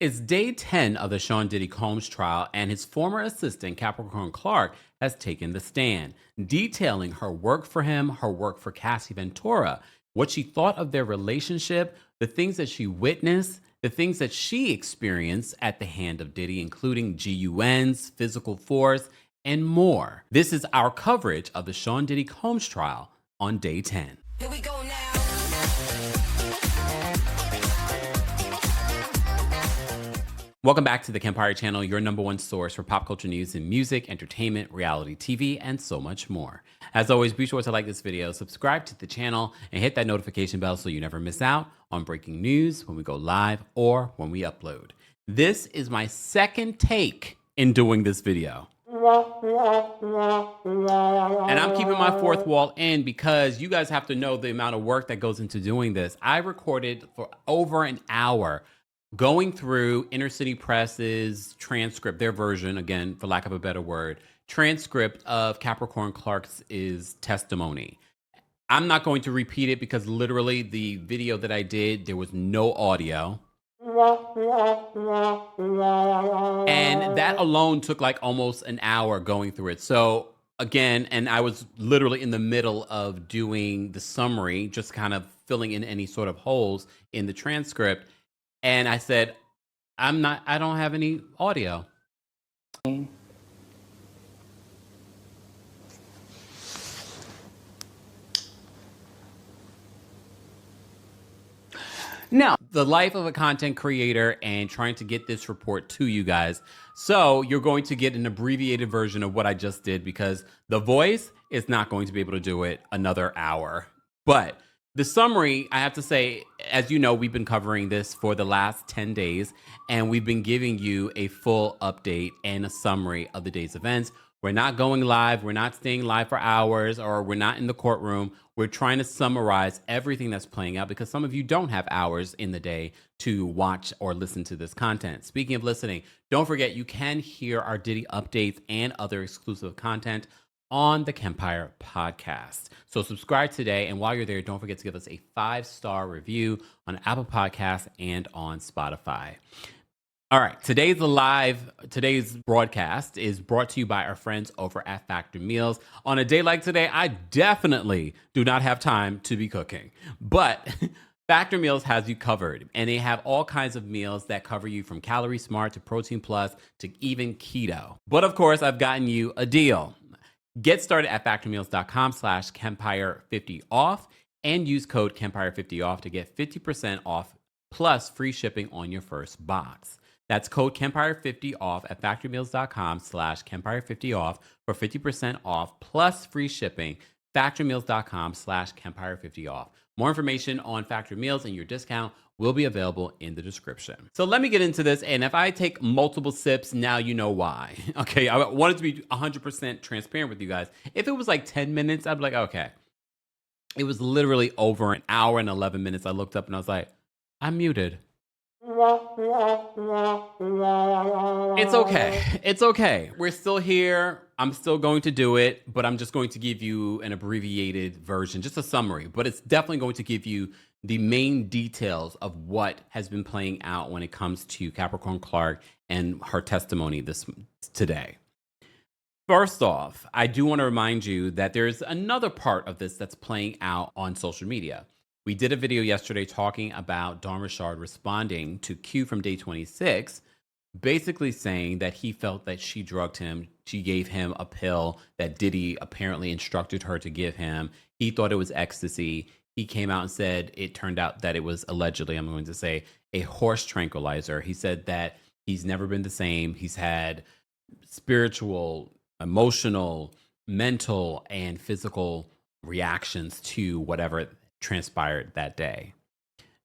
It's day 10 of the Sean Diddy Combs trial, and his former assistant, Capricorn Clark, has taken the stand, detailing her work for him, her work for Cassie Ventura, what she thought of their relationship, the things that she witnessed, the things that she experienced at the hand of Diddy, including GUNs, physical force, and more. This is our coverage of the Sean Diddy Combs trial on day 10. Here we go now. Welcome back to the Kempire channel, your number one source for pop culture news and music, entertainment, reality TV, and so much more. As always, be sure to like this video, subscribe to the channel, and hit that notification bell so you never miss out on breaking news when we go live or when we upload. This is my second take in doing this video. And I'm keeping my fourth wall in because you guys have to know the amount of work that goes into doing this. I recorded for over an hour going through Inner City Press's transcript, their version, again, for lack of a better word, transcript of Capricorn Clark's testimony. I'm not going to repeat it because literally the video that I did, there was no audio. And that alone took like almost an hour going through it. So again, and I was literally in the middle of doing the summary, just kind of filling in any sort of holes in the transcript. And I said, I don't have any audio. Now, the life of a content creator and trying to get this report to you guys. So you're going to get an abbreviated version of what I just did because the voice is not going to be able to do it another hour. But the summary, I have to say, as you know, we've been covering this for the last 10 days, and we've been giving you a full update and a summary of the day's events. We're not going live. We're not staying live for hours, or we're not in the courtroom. We're trying to summarize everything that's playing out because some of you don't have hours in the day to watch or listen to this content. Speaking of listening, don't forget you can hear our Diddy updates and other exclusive content on the Kempire podcast. So subscribe today, and while you're there, don't forget to give us a 5-star review on Apple Podcasts and on Spotify. All right, today's broadcast is brought to you by our friends over at Factor Meals. On a day like today, I definitely do not have time to be cooking, but Factor Meals has you covered, and they have all kinds of meals that cover you from Calorie Smart to Protein Plus to even keto. But of course, I've gotten you a deal. Get started at factormeals.com/Kempire50 off and use code Kempire50 off to get 50% off plus free shipping on your first box. That's code Kempire50 off at factormeals.com/Kempire50 off for 50% off plus free shipping. Factormeals.com/Kempire50 off. More information on Factor Meals and your discount will be available in the description. So let me get into this, and if I take multiple sips, now you know why. Okay, I wanted to be 100% transparent with you guys. If it was like 10 minutes, I'd be like, okay. It was literally over an hour and 11 minutes. I looked up and I was like, I'm muted. It's okay. It's okay. We're still here. I'm still going to do it, but I'm just going to give you an abbreviated version, just a summary. But it's definitely going to give you the main details of what has been playing out when it comes to Capricorn Clark and her testimony today. First off, I do want to remind you that there's another part of this that's playing out on social media. We did a video yesterday talking about Don Richard responding to Q from day 26, basically saying that he felt that she drugged him. She gave him a pill that Diddy apparently instructed her to give him. He thought it was ecstasy. He came out and said it turned out that it was allegedly, I'm going to say, a horse tranquilizer. He said that he's never been the same. He's had spiritual, emotional, mental, and physical reactions to whatever transpired that day.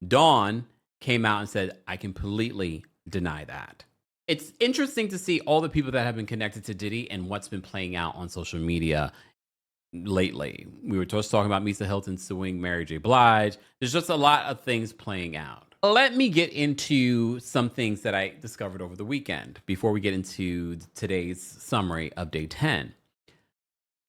Dawn came out and said, I completely deny that. It's interesting to see all the people that have been connected to Diddy and what's been playing out on social media lately. We were just talking about Misa Hilton suing Mary J. Blige. There's just a lot of things playing out. Let me get into some things that I discovered over the weekend before we get into today's summary of day 10.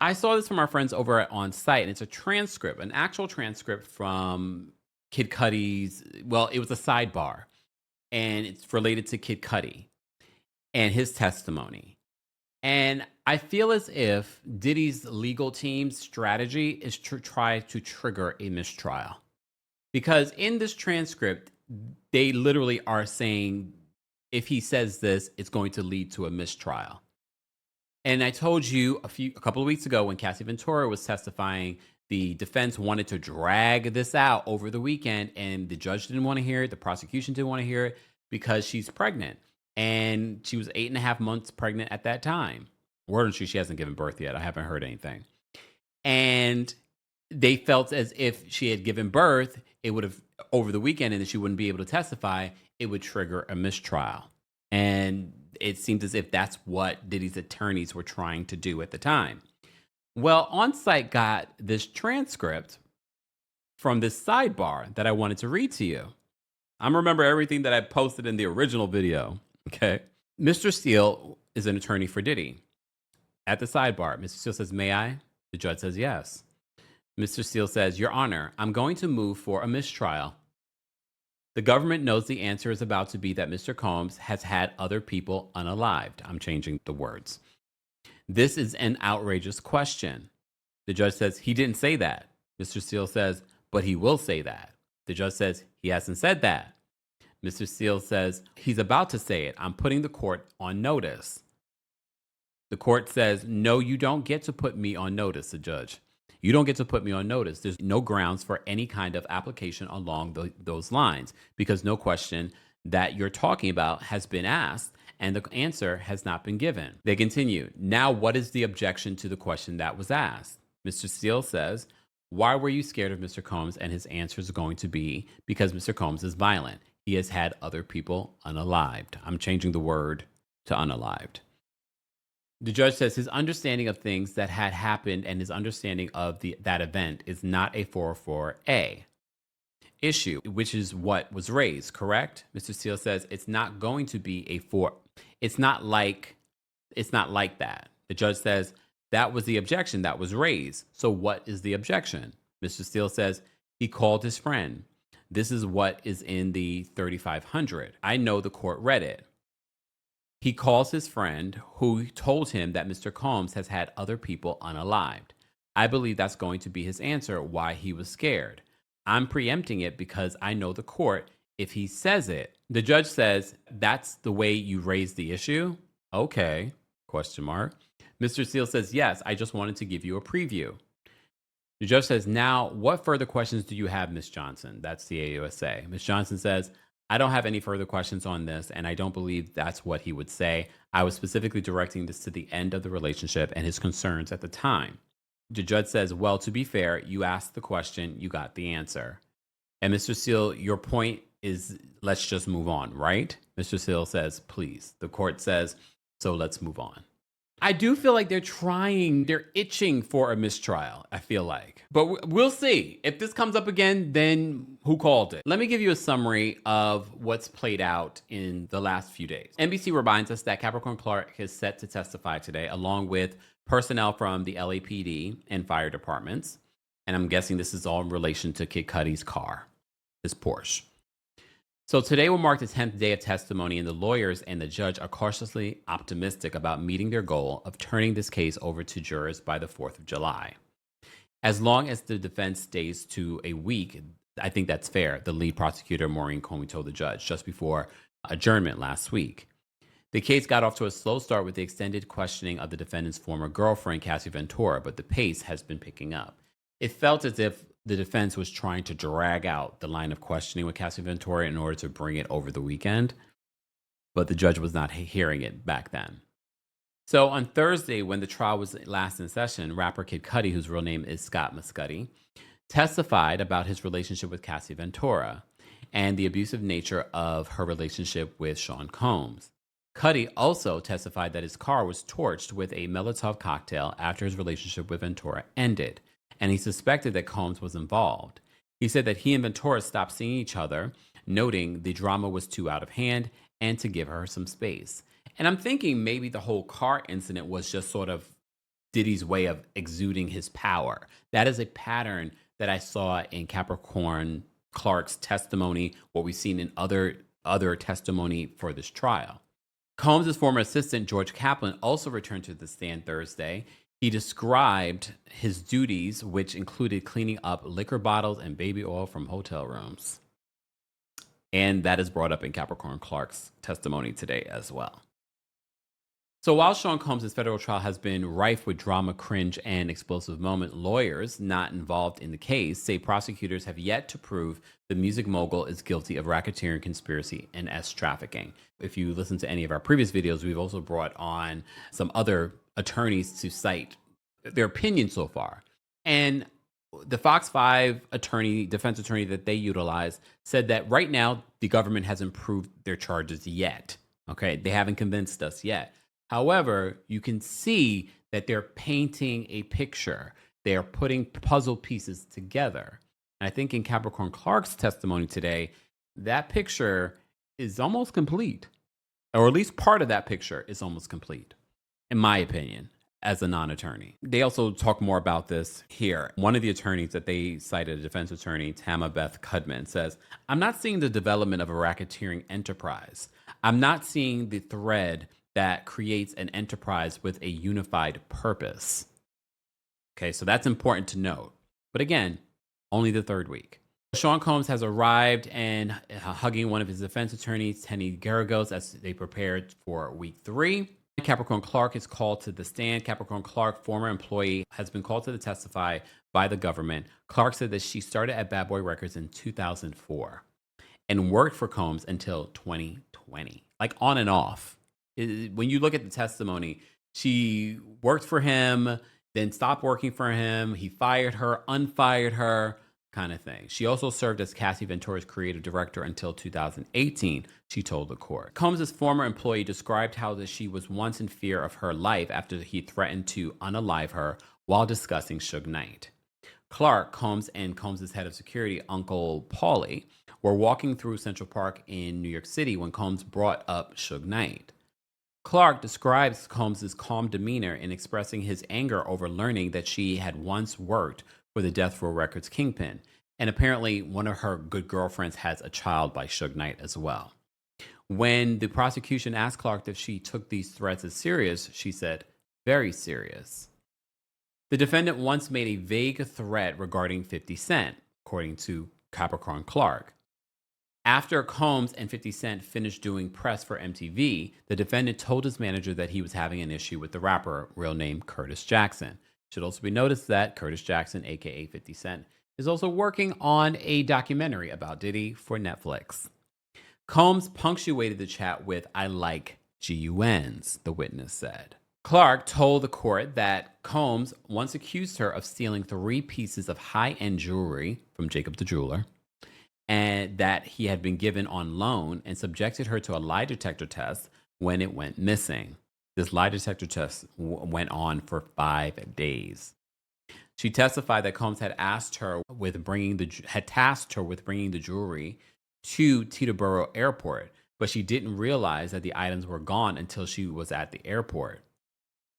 I saw this from our friends over at On Site, and it's a transcript, an actual transcript from Kid Cudi's, well, it was a sidebar. and it's related to Kid Cudi and his testimony. And I feel as if Diddy's legal team's strategy is to try to trigger a mistrial. Because in this transcript, they literally are saying, if he says this, it's going to lead to a mistrial. And I told you a couple of weeks ago when Cassie Ventura was testifying, the defense wanted to drag this out over the weekend, and the judge didn't want to hear it. The prosecution didn't want to hear it because she's pregnant. And she was 8.5 months pregnant at that time. Word on street, she hasn't given birth yet. I haven't heard anything. And they felt as if she had given birth, it would have, over the weekend, and that she wouldn't be able to testify, it would trigger a mistrial. And it seems as if that's what Diddy's attorneys were trying to do at the time. Well, On-Site got this transcript from this sidebar that I wanted to read to you. I'm remember everything that I posted in the original video. Okay. Mr. Steele is an attorney for Diddy. At the sidebar, Mr. Steele says, "May I?" The judge says, "Yes." Mr. Steele says, "Your Honor, I'm going to move for a mistrial. The government knows the answer is about to be that Mr. Combs has had other people unalived." I'm changing the words. "This is an outrageous question." The judge says, "He didn't say that." Mr. Steele says, "But he will say that." The judge says, "He hasn't said that." Mr. Steele says, "He's about to say it. I'm putting the court on notice." The court says, "No, you don't get to put me on notice," the judge. "You don't get to put me on notice. There's no grounds for any kind of application along those lines because no question that you're talking about has been asked and the answer has not been given." They continue, "Now, what is the objection to the question that was asked?" Mr. Steele says, "Why were you scared of Mr. Combs?" And his answer is going to be, because Mr. Combs is violent. He has had other people unalived. I'm changing the word to unalived. The judge says his understanding of things that had happened and his understanding of that event is not a 404A issue, which is what was raised, correct? Mr. Steele says it's not going to be a 4. It's not like that. The judge says that was the objection that was raised. So what is the objection? Mr. Steele says he called his friend. This is what is in the 3500. I know the court read it. He calls his friend who told him that Mr. Combs has had other people unalived. I believe that's going to be his answer why he was scared. I'm preempting it because I know the court. If he says it, the judge says, "That's the way you raise the issue?" Okay, question mark. Mr. Steele says, "Yes, I just wanted to give you a preview." The judge says, "Now, what further questions do you have, Ms. Johnson?" That's the AUSA. Ms. Johnson says, "I don't have any further questions on this, and I don't believe that's what he would say. I was specifically directing this to the end of the relationship and his concerns at the time." The judge says, "Well, to be fair, you asked the question, you got the answer." And Mr. Steele, your point is, let's just move on, right? Mr. Steele says, "Please." The court says, "So let's move on." I do feel like they're itching for a mistrial, I feel like. But we'll see. If this comes up again, then who called it? Let me give you a summary of what's played out in the last few days. NBC reminds us that Capricorn Clark is set to testify today, along with personnel from the LAPD and fire departments. And I'm guessing this is all in relation to Kid Cudi's car, his Porsche. So today will mark the 10th day of testimony, and the lawyers and the judge are cautiously optimistic about meeting their goal of turning this case over to jurors by the 4th of July. As long as the defense stays to a week, I think that's fair, the lead prosecutor, Maureen Comey, told the judge just before adjournment last week. The case got off to a slow start with the extended questioning of the defendant's former girlfriend, Cassie Ventura, but the pace has been picking up. It felt as if the defense was trying to drag out the line of questioning with Cassie Ventura in order to bring it over the weekend, but the judge was not hearing it back then. So on Thursday, when the trial was last in session, rapper Kid Cudi, whose real name is Scott Muscudi, testified about his relationship with Cassie Ventura and the abusive nature of her relationship with Sean Combs. Cudi also testified that his car was torched with a Molotov cocktail after his relationship with Ventura ended, and he suspected that Combs was involved. He said that he and Ventura stopped seeing each other, noting the drama was too out of hand and to give her some space. And I'm thinking maybe the whole car incident was just sort of Diddy's way of exuding his power. That is a pattern that I saw in Capricorn Clark's testimony, what we've seen in other other testimony for this trial. Combs' former assistant, George Kaplan, also returned to the stand Thursday. He described his duties, which included cleaning up liquor bottles and baby oil from hotel rooms. And that is brought up in Capricorn Clark's testimony today as well. So while Sean Combs' federal trial has been rife with drama, cringe, and explosive moment, lawyers not involved in the case say prosecutors have yet to prove the music mogul is guilty of racketeering, conspiracy, and trafficking. If you listen to any of our previous videos, we've also brought on some other attorneys to cite their opinion so far. And the Fox 5 defense attorney that they utilized said that right now the government hasn't proved their charges yet. Okay, they haven't convinced us yet. However, you can see that they're painting a picture. They are putting puzzle pieces together. And I think in Capricorn Clark's testimony today, that picture is almost complete, or at least part of that picture is almost complete, in my opinion, as a non-attorney. They also talk more about this here. One of the attorneys that they cited, a defense attorney, Tama Beth Cudman, says, "I'm not seeing the development of a racketeering enterprise. I'm not seeing the thread that creates an enterprise with a unified purpose." Okay, so that's important to note. But again, only the third week. Sean Combs has arrived and hugging one of his defense attorneys, Tenny Garagos, as they prepared for week 3. Capricorn Clark is called to the stand. Capricorn Clark, former employee, has been called to testify by the government. Clark said that she started at Bad Boy Records in 2004 and worked for Combs until 2020, like on and off. When you look at the testimony, she worked for him, then stopped working for him. He fired her, unfired her, kind of thing. She also served as Cassie Ventura's creative director until 2018, she told the court. Combs' former employee described how that she was once in fear of her life after he threatened to unalive her while discussing Suge Knight. Clark, Combs, and Combs' head of security, Uncle Paulie, were walking through Central Park in New York City when Combs brought up Suge Knight. Clark describes Combs' calm demeanor in expressing his anger over learning that she had once worked for the Death Row Records kingpin, and apparently one of her good girlfriends has a child by Suge Knight as well. When the prosecution asked Clark if she took these threats as serious, she said, "Very serious." The defendant once made a vague threat regarding 50 Cent, according to Capricorn Clark. After Combs and 50 Cent finished doing press for MTV, the defendant told his manager that he was having an issue with the rapper, real name Curtis Jackson. Should also be noticed that Curtis Jackson, aka 50 Cent, is also working on a documentary about Diddy for Netflix. Combs punctuated the chat with, "I like GUNs," the witness said. Clark told the court that Combs once accused her of stealing 3 pieces of high-end jewelry from Jacob the Jeweler, and that he had been given on loan, and subjected her to a lie detector test when it went missing. This lie detector test went on for 5 days. She testified that Combs had tasked her with bringing the jewelry to Teterboro Airport, but she didn't realize that the items were gone until she was at the airport.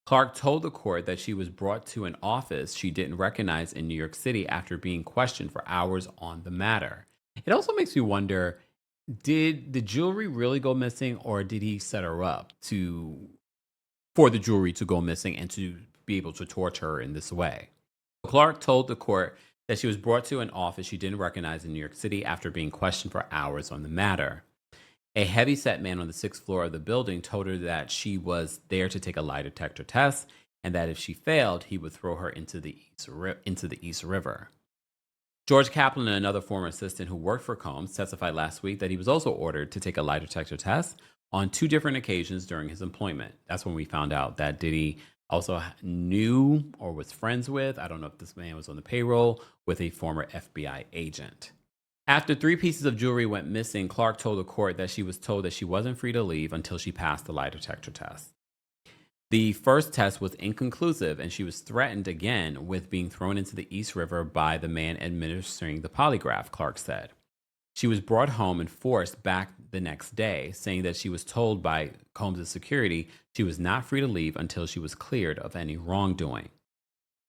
Clark told the court that she was brought to an office she didn't recognize in New York City after being questioned for hours on the matter. It also makes me wonder, did the jewelry really go missing, or did he set her up for the jewelry to go missing and to be able to torture her in this way? Clark told the court that she was brought to an office she didn't recognize in New York City after being questioned for hours on the matter. A heavyset man on the 6th floor of the building told her that she was there to take a lie detector test, and that if she failed, he would throw her into the East River. George Kaplan, another former assistant who worked for Combs, testified last week that he was also ordered to take a lie detector test on 2 different occasions during his employment. That's when we found out that Diddy also knew or was friends with, I don't know if this man was on the payroll, with a former FBI agent. After 3 pieces of jewelry went missing, Clark told the court that she was told that she wasn't free to leave until she passed the lie detector test. The first test was inconclusive, and she was threatened again with being thrown into the East River by the man administering the polygraph, Clark said. She was brought home and forced back the next day, saying that she was told by Combs' security she was not free to leave until she was cleared of any wrongdoing.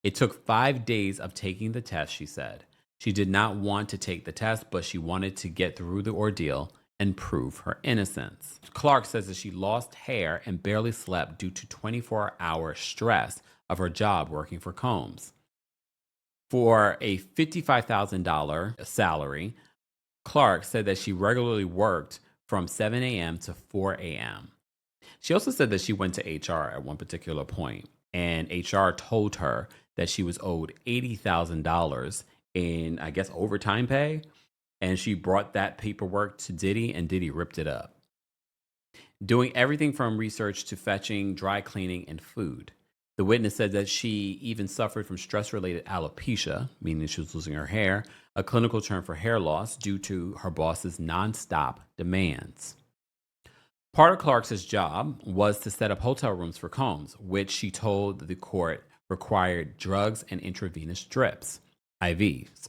It took 5 days of taking the test, she said. She did not want to take the test, but she wanted to get through the ordeal, and prove her innocence. Clark says that she lost hair and barely slept due to 24-hour stress of her job working for Combs. For a $55,000 salary, Clark said that she regularly worked from 7 a.m. to 4 a.m. She also said that she went to HR at one particular point, and HR told her that she was owed $80,000 in, I guess, overtime pay, and she brought that paperwork to Diddy, and Diddy ripped it up. Doing everything from research to fetching, dry cleaning, and food. The witness said that she even suffered from stress-related alopecia, meaning she was losing her hair, a clinical term for hair loss due to her boss's nonstop demands. Part of Clark's job was to set up hotel rooms for Combs, which she told the court required drugs and intravenous drips, IVs.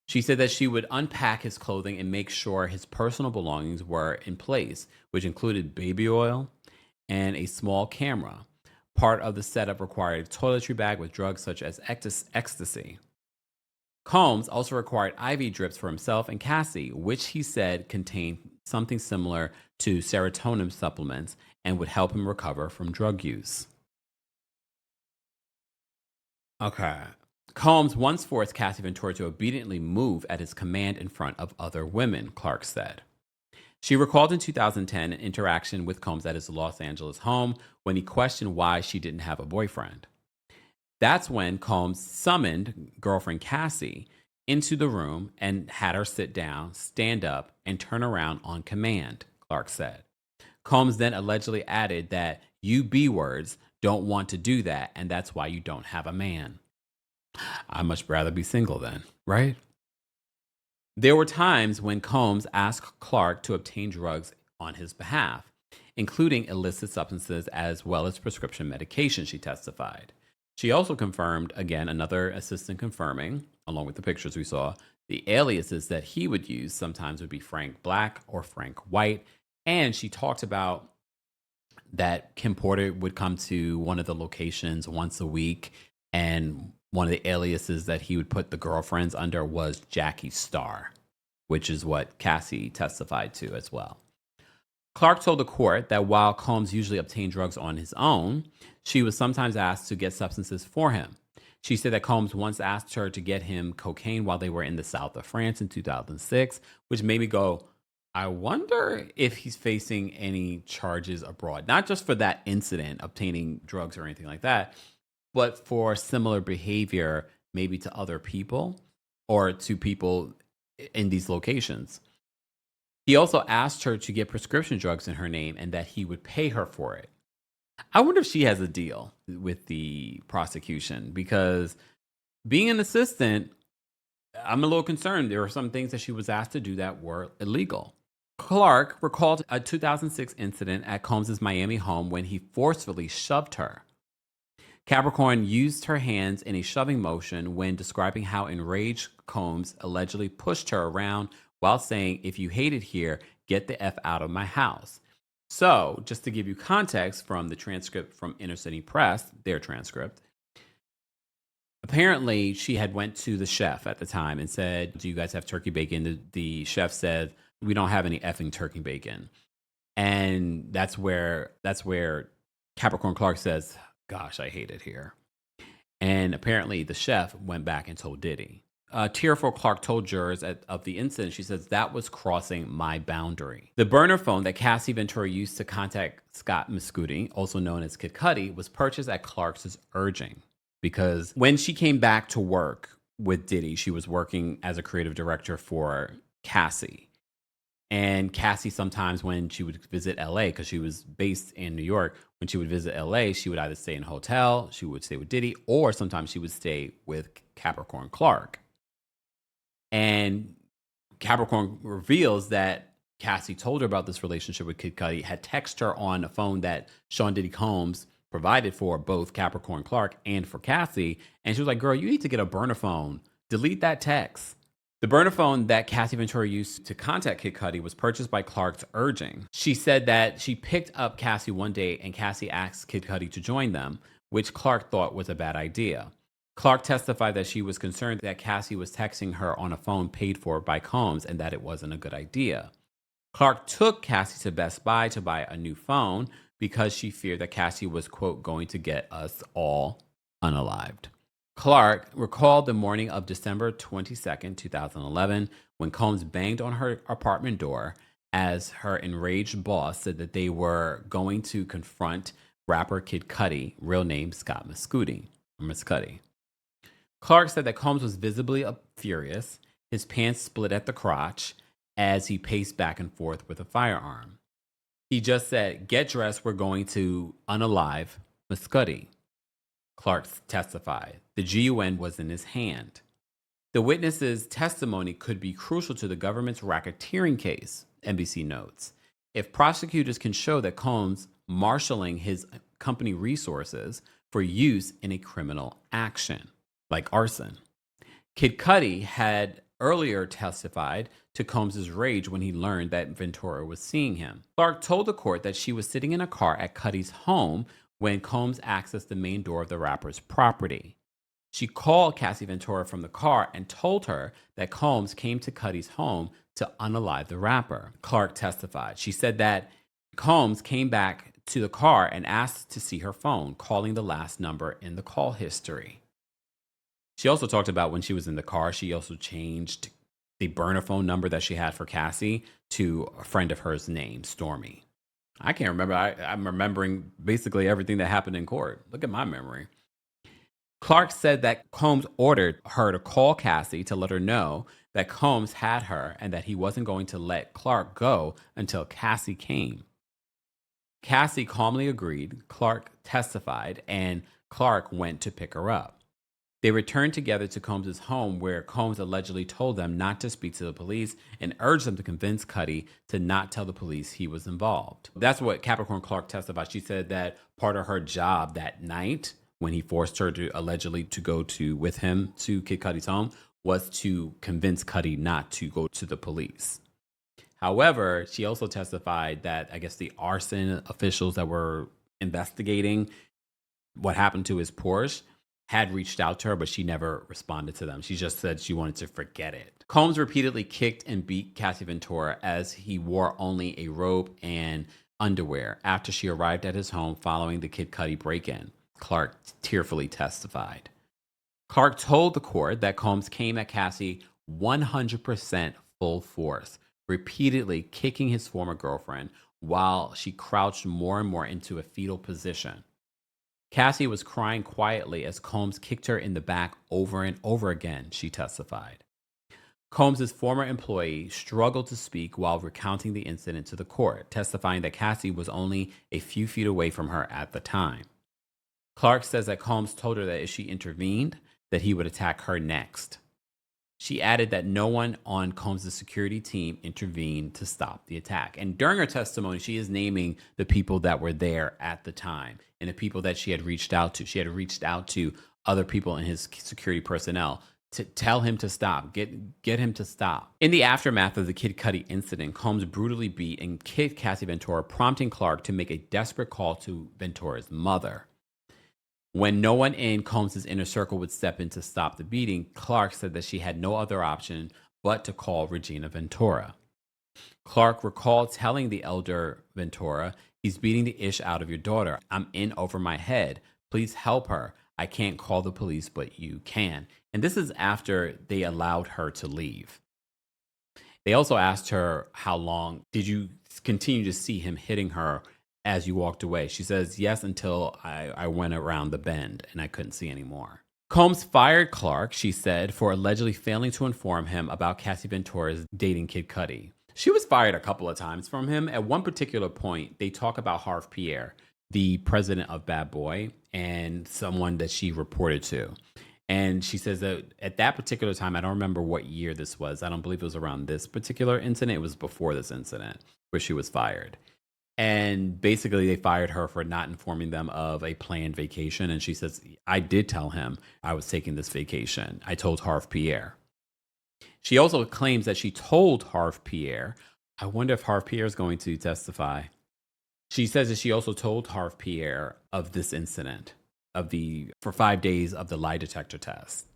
She said that she would unpack his clothing and make sure his personal belongings were in place, which included baby oil and a small camera. Part of the setup required a toiletry bag with drugs such as ecstasy. Combs also required IV drips for himself and Cassie, which he said contained something similar to serotonin supplements and would help him recover from drug use. Okay. Combs once forced Cassie Ventura to obediently move at his command in front of other women, Clark said. She recalled in 2010 an interaction with Combs at his Los Angeles home when he questioned why she didn't have a boyfriend. That's when Combs summoned girlfriend Cassie into the room and had her sit down, stand up, and turn around on command, Clark said. Combs then allegedly added that you B-words don't want to do that, and that's why you don't have a man. I'd much rather be single then, right? There were times when Combs asked Clark to obtain drugs on his behalf, including illicit substances as well as prescription medication, she testified. She also confirmed, again, another assistant confirming, along with the pictures we saw, the aliases that he would use sometimes would be Frank Black or Frank White. And she talked about that Kim Porter would come to one of the locations once a week, and one of the aliases that he would put the girlfriends under was Jackie Star, which is what Cassie testified to as well. Clark told the court that while Combs usually obtained drugs on his own, she was sometimes asked to get substances for him. She said that Combs once asked her to get him cocaine while they were in the south of France in 2006, which made me go, I wonder if he's facing any charges abroad, not just for that incident, obtaining drugs or anything like that, but for similar behavior, maybe to other people or to people in these locations. He also asked her to get prescription drugs in her name and that he would pay her for it. I wonder if she has a deal with the prosecution, because being an assistant, I'm a little concerned. There were some things that she was asked to do that were illegal. Clark recalled a 2006 incident at Combs' Miami home when he forcefully shoved her. Capricorn used her hands in a shoving motion when describing how enraged Combs allegedly pushed her around while saying, if you hate it here, get the F out of my house. So, just to give you context from the transcript from Inner City Press, their transcript, apparently she had went to the chef at the time and said, do you guys have turkey bacon? The chef said, we don't have any effing turkey bacon. And that's where Capricorn Clark says, gosh, I hate it here. And apparently the chef went back and told Diddy. Tearful Clark told jurors of the incident, she says, that was crossing my boundary. The burner phone that Cassie Ventura used to contact Scott Mescudi, also known as Kid Cudi, was purchased at Clark's urging, because when she came back to work with Diddy, she was working as a creative director for Cassie. And Cassie sometimes, when she would visit LA, because she was based in New York, when she would visit LA, she would either stay in a hotel, she would stay with Diddy, or sometimes she would stay with Capricorn Clark. And Capricorn reveals that Cassie told her about this relationship with Kid Cudi, had texted her on a phone that Sean Diddy Combs provided for both Capricorn Clark and for Cassie. And she was like, girl, you need to get a burner phone. Delete that text. The burner phone that Cassie Ventura used to contact Kid Cudi was purchased by Clark's urging. She said that she picked up Cassie one day and Cassie asked Kid Cudi to join them, which Clark thought was a bad idea. Clark testified that she was concerned that Cassie was texting her on a phone paid for by Combs and that it wasn't a good idea. Clark took Cassie to Best Buy to buy a new phone because she feared that Cassie was, quote, going to get us all unalived. Clark recalled the morning of December 22nd, 2011, when Combs banged on her apartment door as her enraged boss said that they were going to confront rapper Kid Cudi, real name Scott Mescudi. Clark said that Combs was visibly furious. His pants split at the crotch as he paced back and forth with a firearm. He just said, "Get dressed, we're going to unalive Mescudi." Clark testified. The gun was in his hand. The witness's testimony could be crucial to the government's racketeering case, NBC notes. If prosecutors can show that Combs marshaling his company resources for use in a criminal action, like arson. Kid Cudi had earlier testified to Combs' rage when he learned that Ventura was seeing him. Clark told the court that she was sitting in a car at Cudi's home when Combs accessed the main door of the rapper's property. She called Cassie Ventura from the car and told her that Combs came to Cudi's home to unalive the rapper. Clark testified. She said that Combs came back to the car and asked to see her phone, calling the last number in the call history. She also talked about when she was in the car, she also changed the burner phone number that she had for Cassie to a friend of hers named Stormy. I can't remember. I'm remembering basically everything that happened in court. Look at my memory. Clark said that Combs ordered her to call Cassie to let her know that Combs had her and that he wasn't going to let Clark go until Cassie came. Cassie calmly agreed. Clark testified, and Clark went to pick her up. They returned together to Combs' home, where Combs allegedly told them not to speak to the police and urged them to convince Cudi to not tell the police he was involved. That's what Capricorn Clark testified. She said that part of her job that night, when he forced her to allegedly to go with him to Kid Cudi's home, was to convince Cudi not to go to the police. However, she also testified that I guess the arson officials that were investigating what happened to his Porsche had reached out to her, but she never responded to them. She just said she wanted to forget it. Combs repeatedly kicked and beat Cassie Ventura as he wore only a robe and underwear after she arrived at his home following the Kid Cudi break-in. Clark tearfully testified. Clark told the court that Combs came at Cassie 100% full force, repeatedly kicking his former girlfriend while she crouched more and more into a fetal position. Cassie was crying quietly as Combs kicked her in the back over and over again, she testified. Combs' former employee struggled to speak while recounting the incident to the court, testifying that Cassie was only a few feet away from her at the time. Clark says that Combs told her that if she intervened, that he would attack her next. She added that no one on Combs' security team intervened to stop the attack. And during her testimony, she is naming the people that were there at the time and the people that she had reached out to. She had reached out to other people in his security personnel to tell him to stop, get him to stop. In the aftermath of the Kid Cudi incident, Combs brutally beat and kicked Cassie Ventura, prompting Clark to make a desperate call to Ventura's mother. When no one in Combs' inner circle would step in to stop the beating, Clark said that she had no other option but to call Regina Ventura. Clark recalled telling the elder Ventura, "He's beating the ish out of your daughter. I'm in over my head. Please help her. I can't call the police, but you can." And this is after they allowed her to leave. They also asked her, "How long did you continue to see him hitting her as you walked away?" She says, "Yes, until I went around the bend and I couldn't see anymore." Combs fired Clark, she said, for allegedly failing to inform him about Cassie Ventura's dating Kid Cudi. She was fired a couple of times from him. At one particular point, they talk about Harv Pierre, the president of Bad Boy, and someone that she reported to. And she says that at that particular time, I don't remember what year this was. I don't believe it was around this particular incident. It was before this incident where she was fired. And basically, they fired her for not informing them of a planned vacation. And she says, "I did tell him I was taking this vacation. I told Harv Pierre." She also claims that she told Harv Pierre. I wonder if Harv Pierre is going to testify. She says that she also told Harv Pierre of this incident, for 5 days of the lie detector test.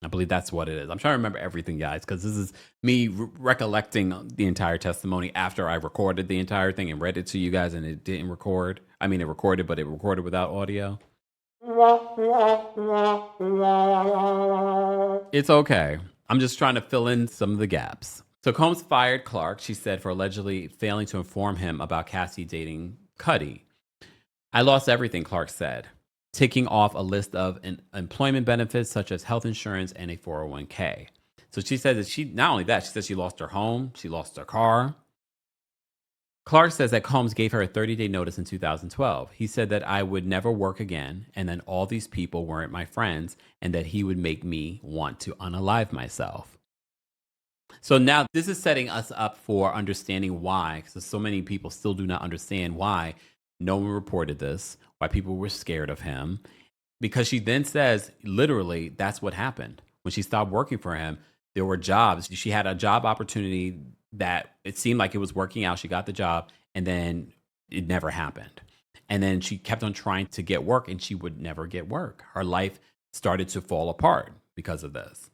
I believe that's what it is. I'm trying to remember everything, guys, because this is me recollecting the entire testimony after I recorded the entire thing and read it to you guys, and it didn't record. I mean, it recorded, but it recorded without audio. It's okay. I'm just trying to fill in some of the gaps. So Combs fired Clark, she said, for allegedly failing to inform him about Cassie dating Cuddy. I lost everything, Clark said, ticking off a list of employment benefits such as health insurance and a 401k. So she said that not only that, she said she lost her home, she lost her car. Clark says that Combs gave her a 30-day notice in 2012. He said that I would never work again, and then all these people weren't my friends, and that he would make me want to unalive myself. So now this is setting us up for understanding why, because so many people still do not understand why no one reported this, why people were scared of him. Because she then says, literally, that's what happened. When she stopped working for him, there were jobs. She had a job opportunity that it seemed like it was working out. She got the job, and then it never happened. And then she kept on trying to get work, and she would never get work. Her life started to fall apart because of this.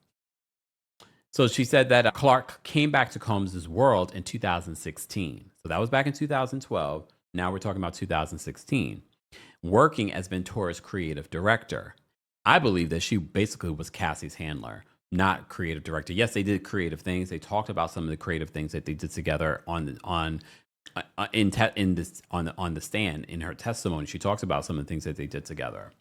So she said that Clark came back to Combs' world in 2016. So that was back in 2012. Now we're talking about 2016. Working as Ventura's creative director. I believe that she basically was Cassie's handler, not creative director. Yes, they did creative things. They talked about some of the creative things that they did together on the stand in her testimony. She talks about some of the things that they did together.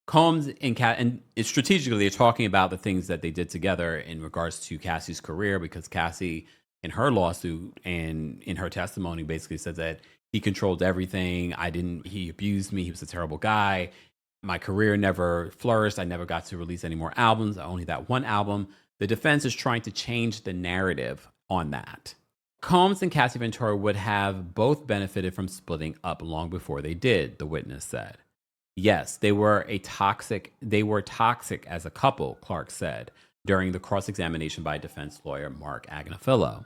Combs and strategically, they're talking about the things that they did together in regards to Cassie's career, because Cassie, in her lawsuit and in her testimony, basically said that he controlled everything. He abused me. He was a terrible guy. My career never flourished. I never got to release any more albums, only that one album. The defense is trying to change the narrative on that. Combs and Cassie Ventura would have both benefited from splitting up long before they did, the witness said. Yes, they were toxic as a couple, Clark said during the cross-examination by defense lawyer Mark Agnafilo.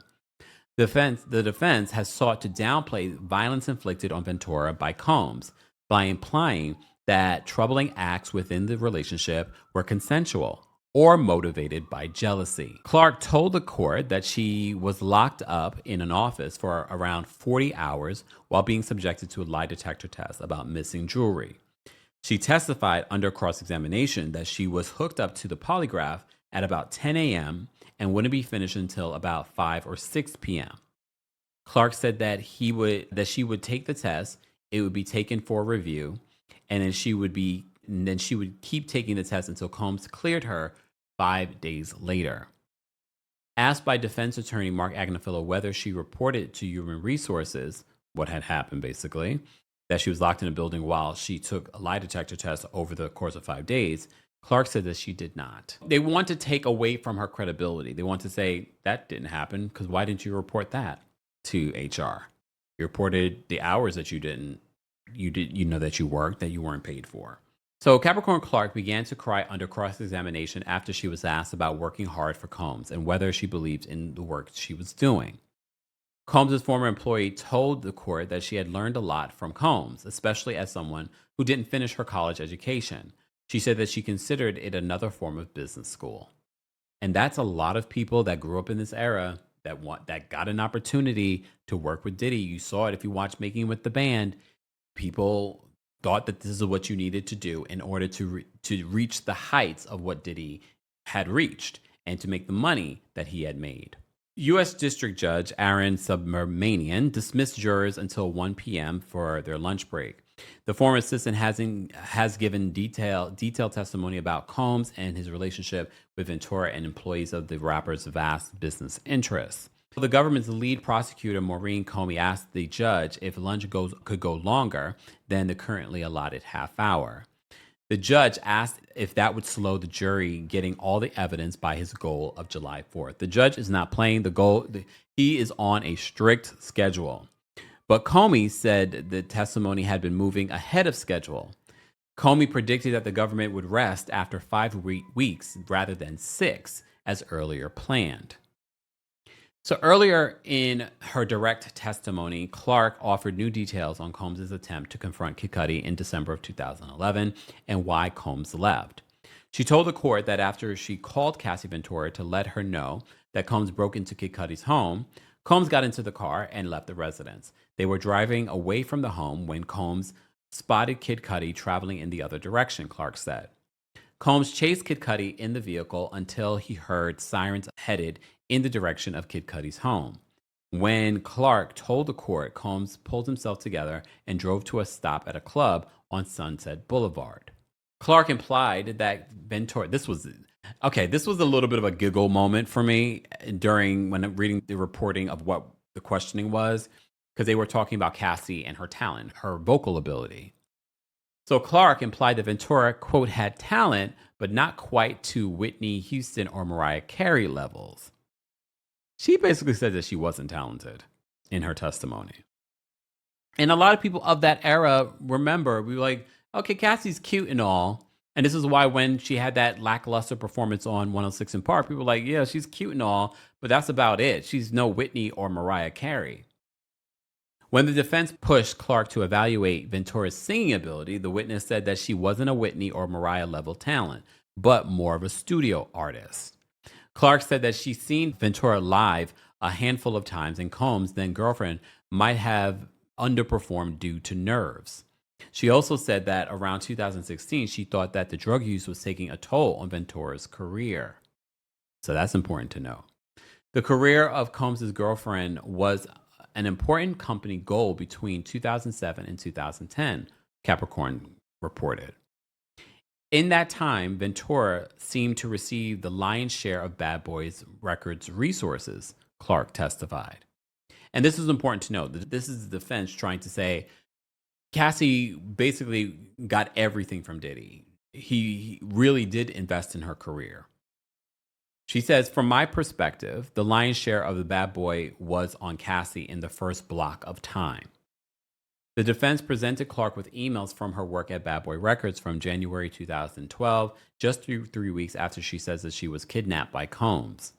The defense has sought to downplay violence inflicted on Ventura by Combs by implying that troubling acts within the relationship were consensual or motivated by jealousy. Clark told the court that she was locked up in an office for around 40 hours while being subjected to a lie detector test about missing jewelry. She testified under cross-examination that she was hooked up to the polygraph at about 10 a.m. and wouldn't be finished until about 5 or 6 p.m. Clark said that she would take the test, it would be taken for review, and then she would keep taking the test until Combs cleared her 5 days later. Asked by defense attorney Mark Agnafilo whether she reported to Human Resources what had happened, basically, that she was locked in a building while she took a lie detector test over the course of 5 days, Clark said that she did not. They want to take away from her credibility. They want to say, that didn't happen, because why didn't you report that to HR? You reported the hours that that you worked, that you weren't paid for. So Capricorn Clark began to cry under cross-examination after she was asked about working hard for Combs and whether she believed in the work she was doing. Combs' former employee told the court that she had learned a lot from Combs, especially as someone who didn't finish her college education. She said that she considered it another form of business school. And that's a lot of people that grew up in this era that got an opportunity to work with Diddy. You saw it if you watched Making with the Band. People thought that this is what you needed to do in order to reach the heights of what Diddy had reached and to make the money that he had made. U.S. District Judge Aaron Subramanian dismissed jurors until 1 p.m. for their lunch break. The former assistant has given detailed testimony about Combs and his relationship with Ventura and employees of the rapper's vast business interests. The government's lead prosecutor, Maureen Comey, asked the judge if lunch could go longer than the currently allotted half hour. The judge asked if that would slow the jury getting all the evidence by his goal of July 4th. The judge is not playing the goal. He is on a strict schedule. But Comey said the testimony had been moving ahead of schedule. Comey predicted that the government would rest after 5 weeks rather than 6, as earlier planned. So earlier in her direct testimony, Clark offered new details on Combs' attempt to confront Kid Cudi in December of 2011 and why Combs left. She told the court that after she called Cassie Ventura to let her know that Combs broke into Kid Cudi's home, Combs got into the car and left the residence. They were driving away from the home when Combs spotted Kid Cudi traveling in the other direction, Clark said. Combs chased Kid Cudi in the vehicle until he heard sirens headed in the direction of Kid Cudi's home. When Clark told the court, Combs pulled himself together and drove to a stop at a club on Sunset Boulevard. Clark implied that Ventura, this was a little bit of a giggle moment for me when reading the reporting of what the questioning was, because they were talking about Cassie and her talent, her vocal ability. So Clark implied that Ventura, quote, had talent, but not quite to Whitney Houston or Mariah Carey levels. She basically said that she wasn't talented in her testimony. And a lot of people of that era remember, we were like, okay, Cassie's cute and all. And this is why when she had that lackluster performance on 106 in Park, people were like, yeah, she's cute and all, but that's about it. She's no Whitney or Mariah Carey. When the defense pushed Clark to evaluate Ventura's singing ability, the witness said that she wasn't a Whitney or Mariah level talent, but more of a studio artist. Clark said that she's seen Ventura live a handful of times, and Combs' then girlfriend might have underperformed due to nerves. She also said that around 2016, she thought that the drug use was taking a toll on Ventura's career. So that's important to know. The career of Combs' girlfriend was an important company goal between 2007 and 2010, Capricorn reported. In that time, Ventura seemed to receive the lion's share of Bad Boys Records resources, Clark testified. And this is important to note. This is the defense trying to say Cassie basically got everything from Diddy. He really did invest in her career. She says, from my perspective, the lion's share of the bad boy was on Cassie in the first block of time. The defense presented Clark with emails from her work at Bad Boy Records from January 2012, just 3 weeks after she says that she was kidnapped by Combs.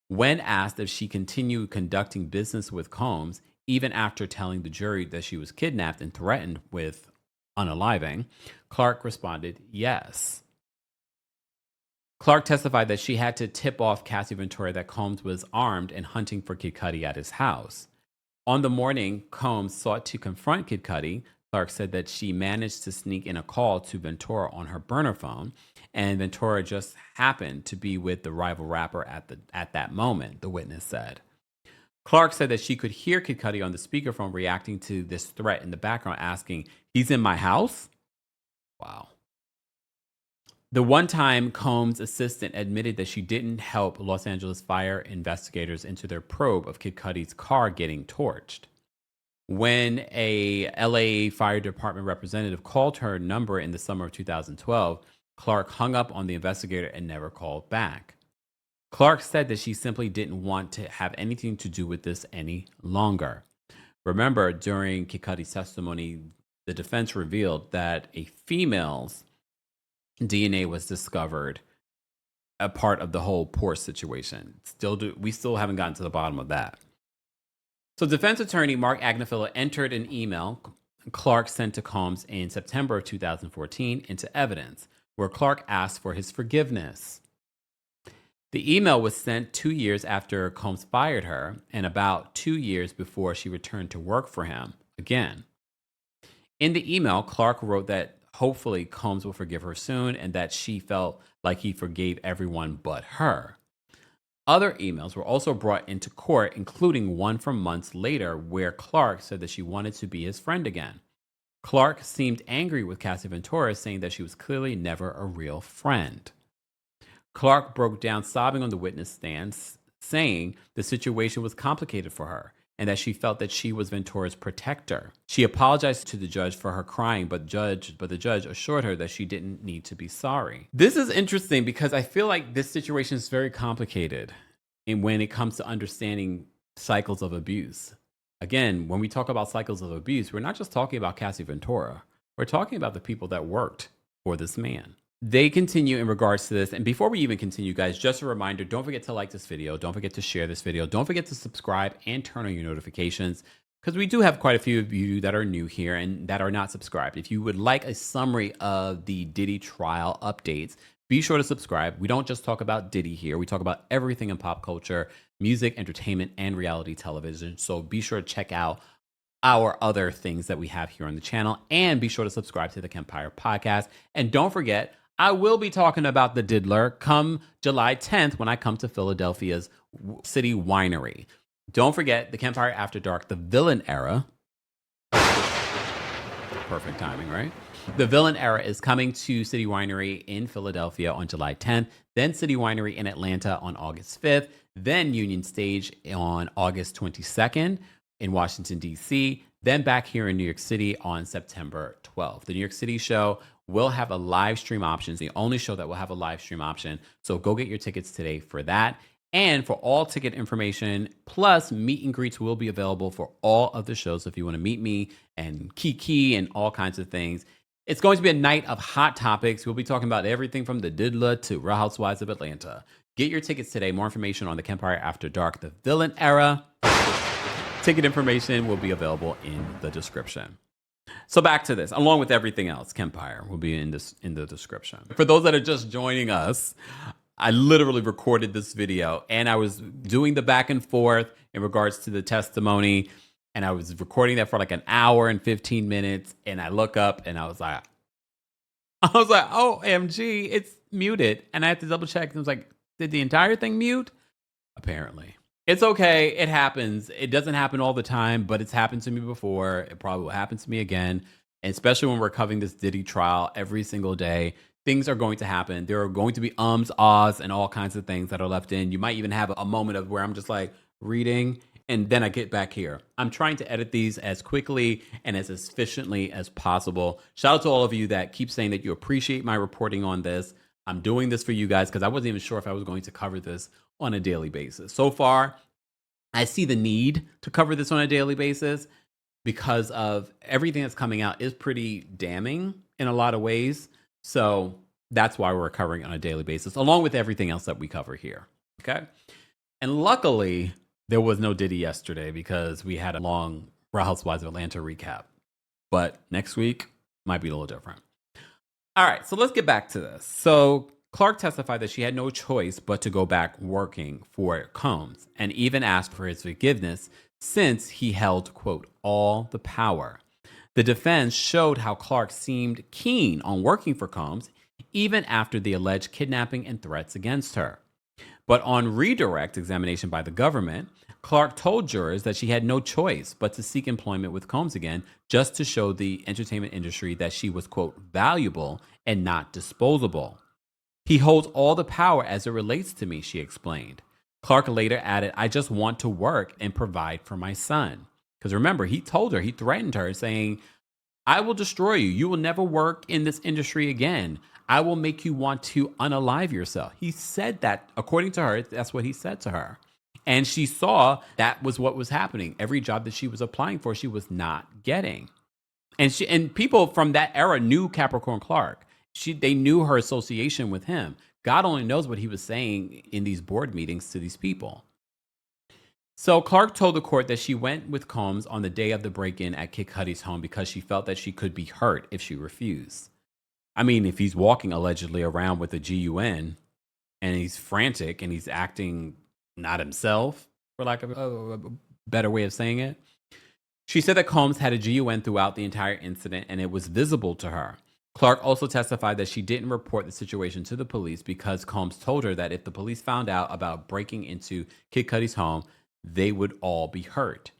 When asked if she continued conducting business with Combs, even after telling the jury that she was kidnapped and threatened with unaliving, Clark responded, yes. Clark testified that she had to tip off Cassie Ventura that Combs was armed and hunting for Kid Cudi at his house. On the morning Combs sought to confront Kid Cudi, Clark said that she managed to sneak in a call to Ventura on her burner phone, and Ventura just happened to be with the rival rapper at that moment, the witness said. Clark said that she could hear Kid Cudi on the speakerphone reacting to this threat in the background, asking, "He's in my house?" Wow. The one time Combs' assistant admitted that she didn't help Los Angeles fire investigators into their probe of Kid Cudi's car getting torched. When a LA Fire Department representative called her number in the summer of 2012, Clark hung up on the investigator and never called back. Clark said that she simply didn't want to have anything to do with this any longer. Remember, during Kid Cudi's testimony, the defense revealed that a female's DNA was discovered, a part of the whole Porsche situation. We still haven't gotten to the bottom of that. So defense attorney Mark Agnafilo entered an email Clark sent to Combs in September of 2014 into evidence, where Clark asked for his forgiveness. The email was sent 2 years after Combs fired her and about 2 years before she returned to work for him again. In the email, Clark wrote that hopefully Combs will forgive her soon and that she felt like he forgave everyone but her. Other emails were also brought into court, including one from months later where Clark said that she wanted to be his friend again. Clark seemed angry with Cassie Ventura, saying that she was clearly never a real friend. Clark broke down sobbing on the witness stand, saying the situation was complicated for her and that she felt that she was Ventura's protector. She apologized to the judge for her crying, but the judge assured her that she didn't need to be sorry. This is interesting because I feel like this situation is very complicated when it comes to understanding cycles of abuse. Again, when we talk about cycles of abuse, we're not just talking about Cassie Ventura. We're talking about the people that worked for this man. They continue in regards to this. And before we even continue, guys, just a reminder, don't forget to like this video. Don't forget to share this video. Don't forget to subscribe and turn on your notifications because we do have quite a few of you that are new here and that are not subscribed. If you would like a summary of the Diddy trial updates, Be sure to subscribe. We don't just talk about Diddy here. We talk about everything in pop culture, music, entertainment, and reality television. So be sure to check out our other things that we have here on the channel, and be sure to subscribe to the Kempire podcast. And don't forget, I will be talking about the Diddler come July 10th when I come to Philadelphia's City Winery. Don't forget the Kempire After Dark, the Villain Era. Perfect timing, right? The Villain Era is coming to City Winery in Philadelphia on July 10th, then City Winery in Atlanta on August 5th, then Union Stage on August 22nd in Washington, D.C., then back here in New York City on September 12th. The New York City show will have a live stream option. It's the only show that will have a live stream option. So go get your tickets today for that. And for all ticket information, plus meet and greets will be available for all of the shows. So if you want to meet me and Kiki and all kinds of things. It's going to be a night of hot topics. We'll be talking about everything from the Diddler to Real Housewives of Atlanta. Get your tickets today. More information on the Kempire After Dark, the Villain Era. Ticket information will be available in the description. So back to this, along with everything else, Kempire will be in the description. For those that are just joining us, I literally recorded this video and I was doing the back and forth in regards to the testimony. And I was recording that for like an hour and 15 minutes. And I look up and I was like, oh, OMG, it's muted. And I had to double check. And I was like, did the entire thing mute? Apparently. It's okay. It happens. It doesn't happen all the time, but it's happened to me before. It probably will happen to me again. And especially when we're covering this Diddy trial every single day, things are going to happen. There are going to be ahs, and all kinds of things that are left in. You might even have a moment of where I'm just like reading, and then I get back here. I'm trying to edit these as quickly and as efficiently as possible. Shout out to all of you that keep saying that you appreciate my reporting on this. I'm doing this for you guys because I wasn't even sure if I was going to cover this on a daily basis. So far, I see the need to cover this on a daily basis because of everything that's coming out is pretty damning in a lot of ways. So that's why we're covering it on a daily basis, along with everything else that we cover here. Okay. And luckily, there was no Diddy yesterday because we had a long Real Housewives of Atlanta recap. But next week might be a little different. All right, so let's get back to this. So Clark testified that she had no choice but to go back working for Combs and even asked for his forgiveness since he held, quote, all the power. The defense showed how Clark seemed keen on working for Combs even after the alleged kidnapping and threats against her. But on redirect examination by the government, Clark told jurors that she had no choice but to seek employment with Combs again just to show the entertainment industry that she was, quote, valuable and not disposable. He holds all the power as it relates to me, she explained. Clark later added, I just want to work and provide for my son. Because remember, he told her, he threatened her saying, I will destroy you. You will never work in this industry again. I will make you want to unalive yourself. He said that, according to her, that's what he said to her. And she saw that was what was happening. Every job that she was applying for, she was not getting. And people from that era knew Capricorn Clark. They knew her association with him. God only knows what he was saying in these board meetings to these people. So Clark told the court that she went with Combs on the day of the break-in at Kid Cudi's home because she felt that she could be hurt if she refused. I mean, if he's walking allegedly around with a GUN and he's frantic and he's acting not himself, for lack of a better way of saying it. She said that Combs had a GUN throughout the entire incident and it was visible to her. Clark also testified that she didn't report the situation to the police because Combs told her that if the police found out about breaking into Kid Cudi's home, they would all be hurt.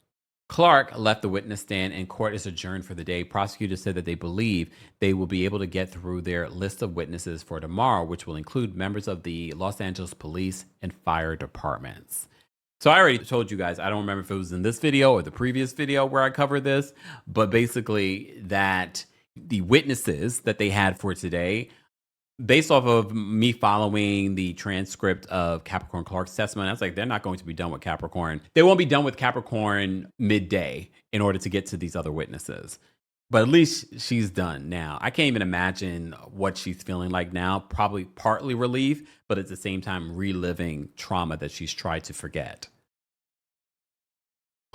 Clark left the witness stand and court is adjourned for the day. Prosecutors said that they believe they will be able to get through their list of witnesses for tomorrow, which will include members of the Los Angeles police and fire departments. So I already told you guys, I don't remember if it was in this video or the previous video where I covered this, but basically that the witnesses that they had for today, based off of me following the transcript of Capricorn Clark's testimony, I was like, they're not going to be done with Capricorn. They won't be done with Capricorn midday in order to get to these other witnesses. But at least she's done now. I can't even imagine what she's feeling like now. Probably partly relief, but at the same time reliving trauma that she's tried to forget.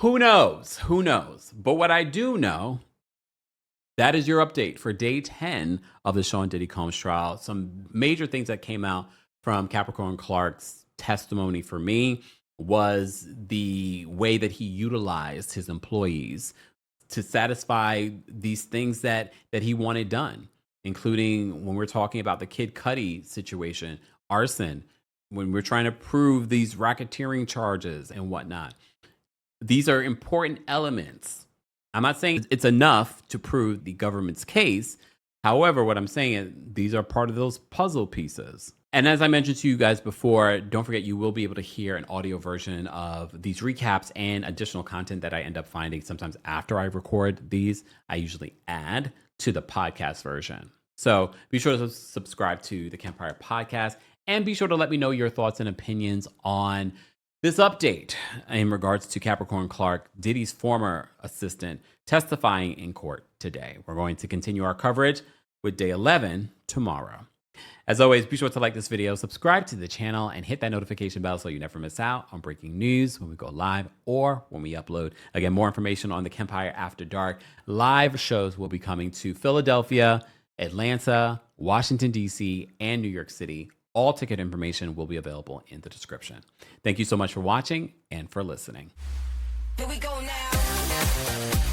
Who knows? Who knows? But what I do know That is your update for day 10 of the Sean Diddy Combs trial. Some major things that came out from Capricorn Clark's testimony for me was the way that he utilized his employees to satisfy these things that he wanted done, including when we're talking about the Kid Cudi situation, arson, when we're trying to prove these racketeering charges and whatnot. These are important elements. I'm not saying it's enough to prove the government's case. However, what I'm saying is these are part of those puzzle pieces. And as I mentioned to you guys before, don't forget you will be able to hear an audio version of these recaps and additional content that I end up finding sometimes after I record these. I usually add to the podcast version. So be sure to subscribe to the Kempire podcast and be sure to let me know your thoughts and opinions on this update in regards to Capricorn Clark, Diddy's former assistant, testifying in court today. We're going to continue our coverage with day 11 tomorrow. As always, be sure to like this video, subscribe to the channel, and hit that notification bell so you never miss out on breaking news when we go live or when we upload. Again, more information on the Kempire After Dark. Live shows will be coming to Philadelphia, Atlanta, Washington, D.C., and New York City. All ticket information will be available in the description. Thank you so much for watching and for listening. Here we go now.